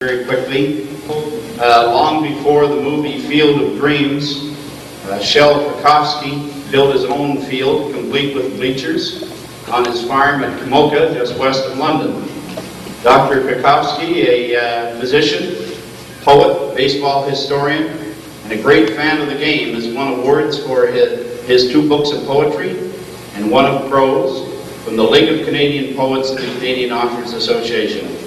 Very quickly, long before the movie Field of Dreams, Shel Krakofsky built his own field, complete with bleachers, on his farm at Camoka, just west of London. Dr. Krakofsky, a physician, poet, baseball historian, and a great fan of the game, has won awards for his 2 books of poetry and 1 of prose from the League of Canadian Poets and the Canadian Authors Association.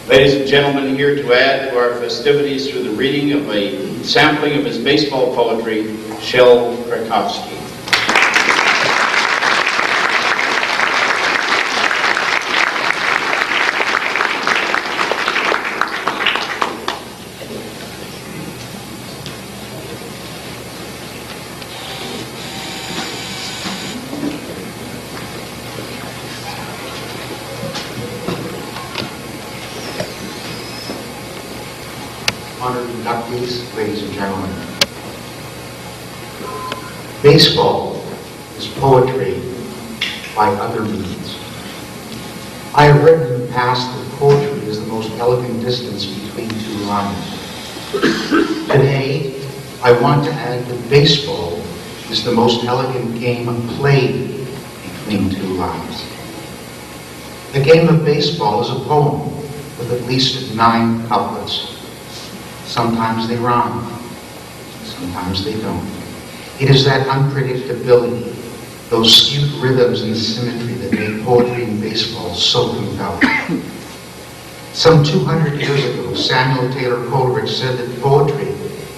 Ladies and gentlemen, here to add to our festivities through the reading of a sampling of his baseball poetry, Shel Krakofsky. Honored inductees, ladies and gentlemen. Baseball is poetry by other means. I have written in the past that poetry is the most elegant distance between 2 lines. Today, I want to add that baseball is the most elegant game played between 2 lines. The game of baseball is a poem with at least 9 couplets. Sometimes they rhyme, sometimes they don't. It is that unpredictability, those skewed rhythms and symmetry that make poetry in baseball so compelling. Some 200 years ago, Samuel Taylor Coleridge said that poetry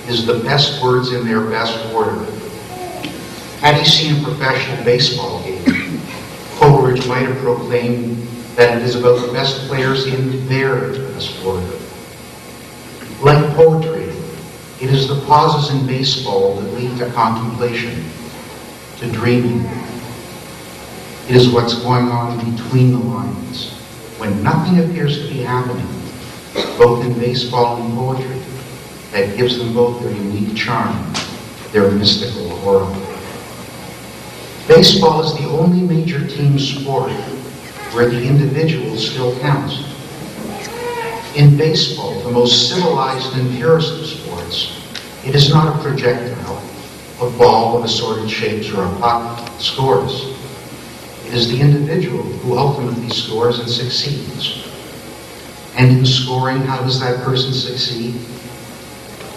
is the best words in their best order. Had he seen a professional baseball game, Coleridge might have proclaimed that it is about the best players in their best order. Like poetry, it is the pauses in baseball that lead to contemplation, to dreaming. It is what's going on between the lines, when nothing appears to be happening, both in baseball and poetry, that gives them both their unique charm, their mystical aura. Baseball is the only major team sport where the individual still counts. In baseball, the most civilized and purest of sports, it is not a projectile, a ball of assorted shapes, or a puck that scores. It is the individual who ultimately scores and succeeds. And in scoring, how does that person succeed?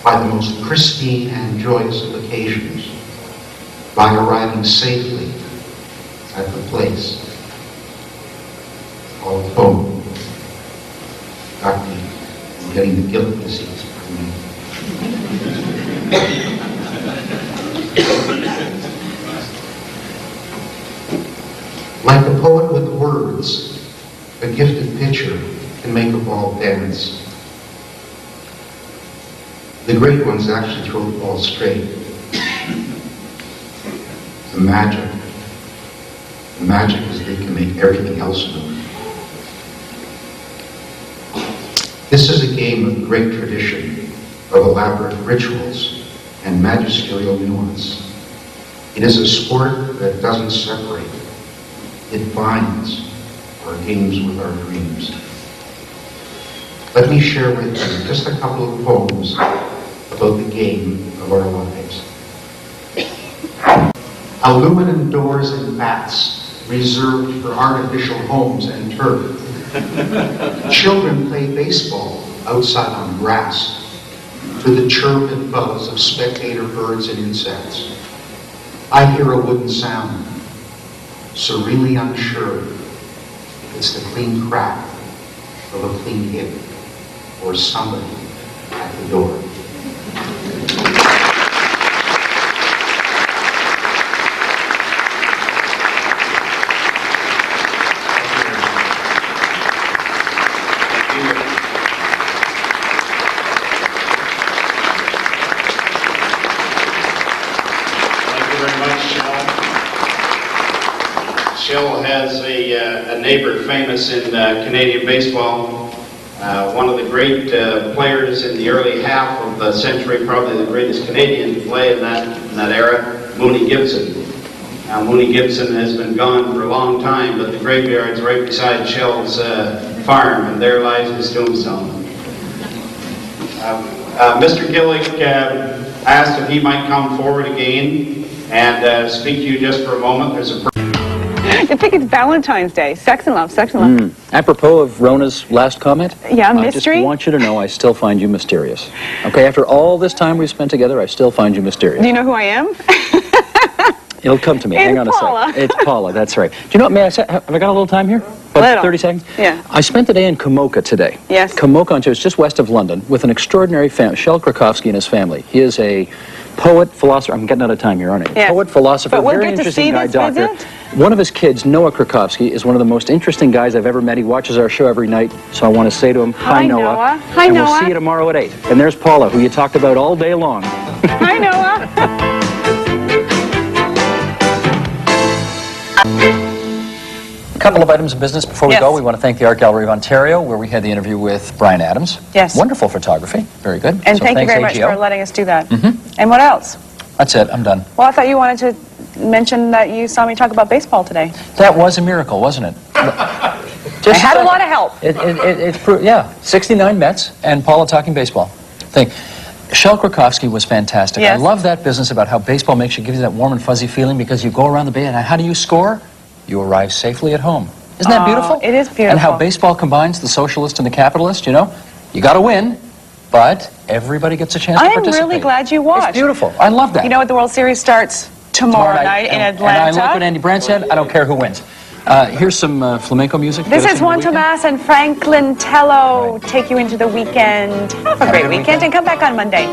By the most pristine and joyous of occasions, by arriving safely at the place called home. I'm getting the guilt disease. Like a poet with words, a gifted pitcher can make a ball dance. The great ones actually throw the ball straight. The magic is they can make everything else move. This is a game of great tradition, of elaborate rituals and magisterial nuance. It is a sport that doesn't separate. It binds our games with our dreams. Let me share with you just a couple of poems about the game of our lives. Aluminum doors and bats reserved for artificial homes and turf. Children play baseball outside on grass to the chirp and buzz of spectator birds and insects. I hear a wooden sound, serenely unsure if it's the clean crack of a clean hit or somebody at the door. Shel has a neighbor famous in Canadian baseball, one of the great players in the early half of the century, probably the greatest Canadian to play in that era, Mooney Gibson. Now, Mooney Gibson has been gone for a long time, but the graveyard's right beside Shel's farm, and there lies his tombstone. Mr. Gillick asked if he might come forward again and speak to you just for a moment. There's a... I think it's Valentine's Day. Sex and love, sex and love. Apropos of Rona's last comment, Yeah, I mystery? just want you to know I still find you mysterious. Okay, after all this time we've spent together, I still find you mysterious. Do you know who I am? It'll come to me. It's Hang on Paula. a sec. It's Paula, that's right. Do you know what, may I say, have I got a little time here? About Little. 30 seconds? Yeah. I spent the day in Komoka today. Yes. Komoka, Ontario, is just west of London, with an extraordinary family, Shel Krakofsky and his family. He is a poet, philosopher, I'm getting out of time here, aren't I? Yes. Poet, philosopher, But we'll very get to interesting see guy, this doctor. visit? One of his kids, Noah Krakofsky, is one of the most interesting guys I've ever met. He watches our show every night, so I want to say to him, Hi, Noah. Hi, and Noah. we'll see you tomorrow at 8. And there's Paula, who you talked about all day long. Hi, Noah. A couple of items of business before we Yes. go. We want to thank the Art Gallery of Ontario, where we had the interview with Brian Adams. Yes. Wonderful photography. Very good. And So thank you thanks, very much AGO. for letting us do that. And what else? That's it. I'm done. Well, I thought you wanted to mention that you saw me talk about baseball today. That was a miracle, wasn't it? I had a lot of help. Yeah, 69 Mets and Paula talking baseball. Shel Krakofsky was fantastic. Yes. I love that business about how baseball makes you, gives you that warm and fuzzy feeling because you go around the bay and how do you score? You arrive safely at home. Isn't that beautiful? It is beautiful. And how baseball combines the socialist and the capitalist, you know? You got to win, but everybody gets a chance to I am participate. really glad you watched. It's beautiful. I love that. You know what? The World Series starts tomorrow night in Atlanta. And I like what Andy Brandt said. I don't care who wins. Here's some flamenco music. This Get us is into Juan the weekend. Tomas and Franklin Tello. Right. Take you into the weekend. Have a Have a great good weekend weekend. and come back on Monday.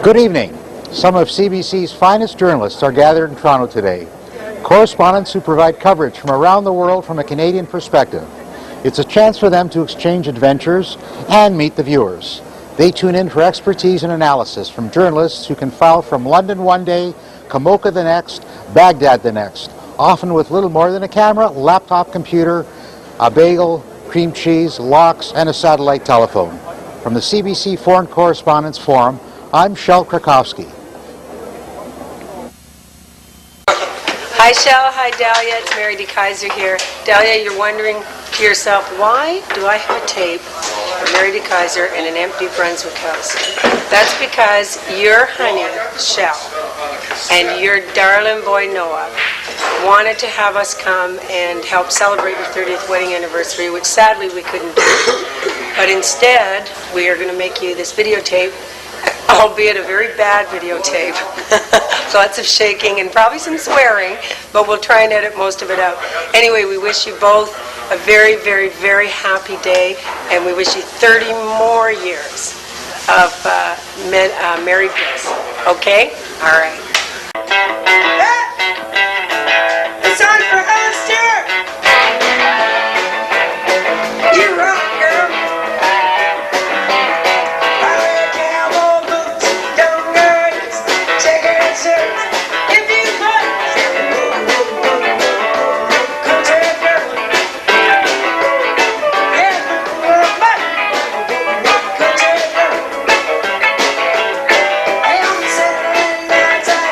Good evening. Some of CBC's finest journalists are gathered in Toronto today. Correspondents who provide coverage from around the world from a Canadian perspective. It's a chance for them to exchange adventures and meet the viewers. They tune in for expertise and analysis from journalists who can file from London one day, Komoka the next, Baghdad the next, often with little more than a camera, laptop computer, a bagel, cream cheese, locks, and a satellite telephone. From the CBC Foreign Correspondents Forum, I'm Shel Krakofsky. Hi, Shel. Hi, Dahlia. It's Mary D. Kaiser here. Dahlia, you're wondering to yourself, why do I have a tape of Mary D. Kaiser in an empty Brunswick house? That's because your honey, Shel, and your darling boy, Noah, wanted to have us come and help celebrate your 30th wedding anniversary, which sadly we couldn't do. But instead, we are going to make you this videotape, albeit a very bad videotape. Lots of shaking and probably some swearing, but we'll try and edit most of it out. Anyway, we wish you both a very, very, very happy day, and we wish you 30 more years of married bliss. Okay? All right. It's on for us, dear! You rock, girl! High cowboy boots, don't girls, checkered shirts. If you like, country girl. Yeah, but country girl. And on Saturday nights I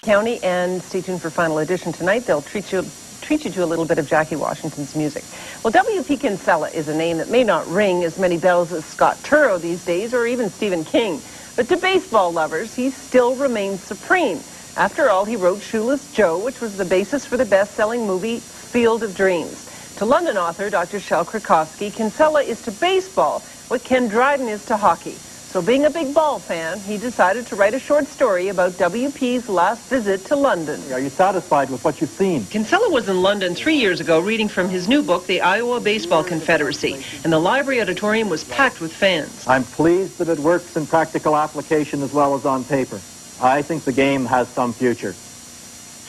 County, and stay tuned for Final Edition tonight. They'll treat you to a little bit of Jackie Washington's music. Well, W.P. Kinsella is a name that may not ring as many bells as Scott Turow these days, or even Stephen King. But to baseball lovers, he still remains supreme. After all, he wrote Shoeless Joe, which was the basis for the best-selling movie Field of Dreams. To London author Dr. Shel Krakofsky, Kinsella is to baseball what Ken Dryden is to hockey. So being a big ball fan, he decided to write a short story about WP's last visit to London. Are you satisfied with what you've seen? Kinsella was in London 3 years ago reading from his new book, The Iowa Baseball Confederacy, and the library auditorium was packed with fans. I'm pleased that it works in practical application as well as on paper. I think the game has some future.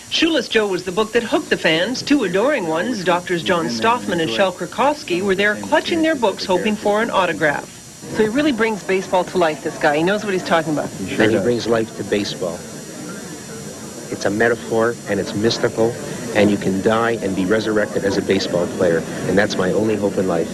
Shoeless Joe was the book that hooked the fans. Two adoring ones, Drs. John Stoffman and Shel Krakofsky, were there clutching their books hoping for an autograph. So he really brings baseball to life, this guy. He knows what he's talking about. And he brings life to baseball. It's a metaphor, and it's mystical, and you can die and be resurrected as a baseball player, and that's my only hope in life.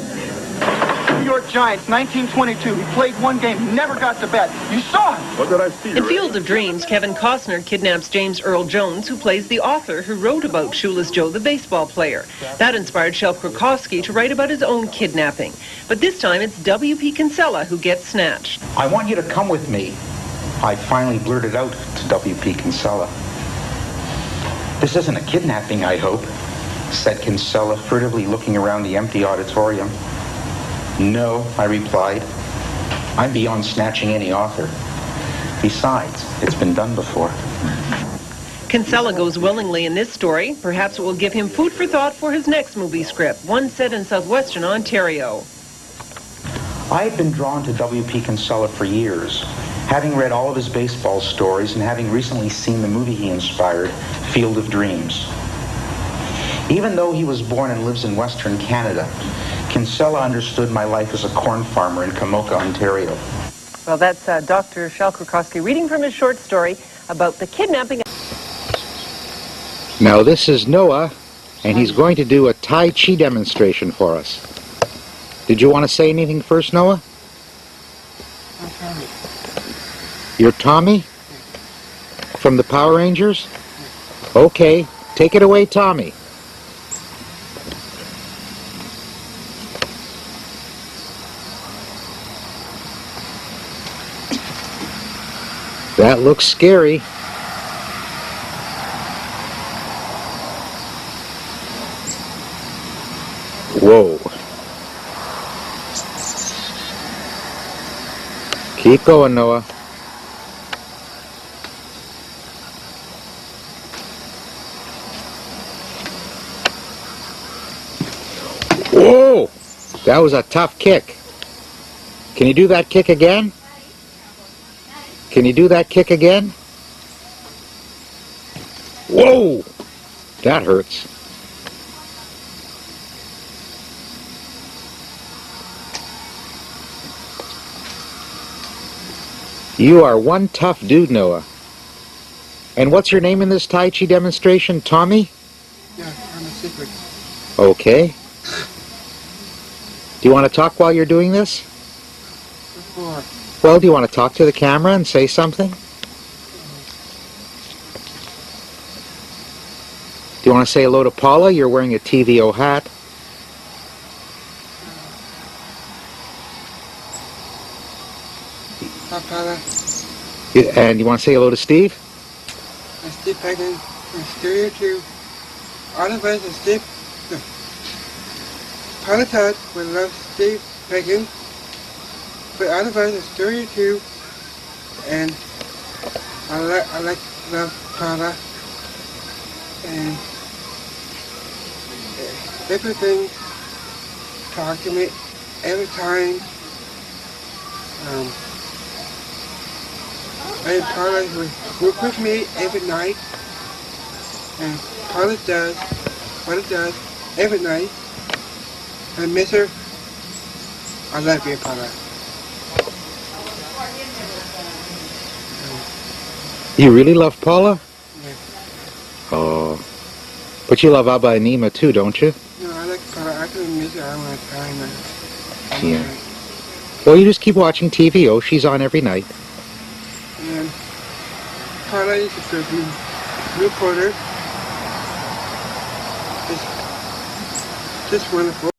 New York Giants, 1922. He played one game, never got to bat. You saw him. What did I see? In Field of Dreams, Kevin Costner kidnaps James Earl Jones, who plays the author who wrote about Shoeless Joe, the baseball player. That inspired Shel Krakofsky to write about his own kidnapping. But this time, it's W.P. Kinsella who gets snatched. I want you to come with me. I finally blurted out to W.P. Kinsella. This isn't a kidnapping, I hope, said Kinsella, furtively looking around the empty auditorium. No, I replied. I'm beyond snatching any author. Besides, it's been done before. Kinsella goes willingly in this story. Perhaps it will give him food for thought for his next movie script, one set in southwestern Ontario. I had been drawn to W.P. Kinsella for years, having read all of his baseball stories and having recently seen the movie he inspired, Field of Dreams. Even though he was born and lives in Western Canada, Kinsella understood my life as a corn farmer in Kamoka, Ontario. Well, that's Dr. Shel Krakofsky reading from his short story about the kidnapping. Now this is Noah, and he's going to do a Tai Chi demonstration for us. Did you want to say anything first, Noah? I'm Tommy. You're Tommy? From the Power Rangers? Okay, take it away, Tommy. That looks scary. Whoa. Keep going, Noah. Whoa! That was a tough kick. Can you do that kick again? Can you do that kick again? Whoa! That hurts. You are one tough dude, Noah. And what's your name in this Tai Chi demonstration? Tommy? Yeah, I'm a secret. Okay. Do you want to talk while you're doing this? Before. Well, do you want to talk to the camera and say something? Do you want to say hello to Paula? You're wearing a TVO hat. Hi, Paula. And you want to say hello to Steve? I'm Steve Pekin from Stereo 2. All of us are Steve. No. Paula Todd would love Steve Pekin. But all of us are Stereo 2. And I love Paula. And everything talk to me every time. And Paula will work with me every night. And Paula does what it does every night. I miss her. I love you, Paula. You really love Paula? Yeah. Oh. But you love Abba and Nima too, don't you? No, I like Paula. I can miss her all the time. Yeah. Well, you just keep watching TVO. She's on every night. And Paula is a good one. reporter is just wonderful.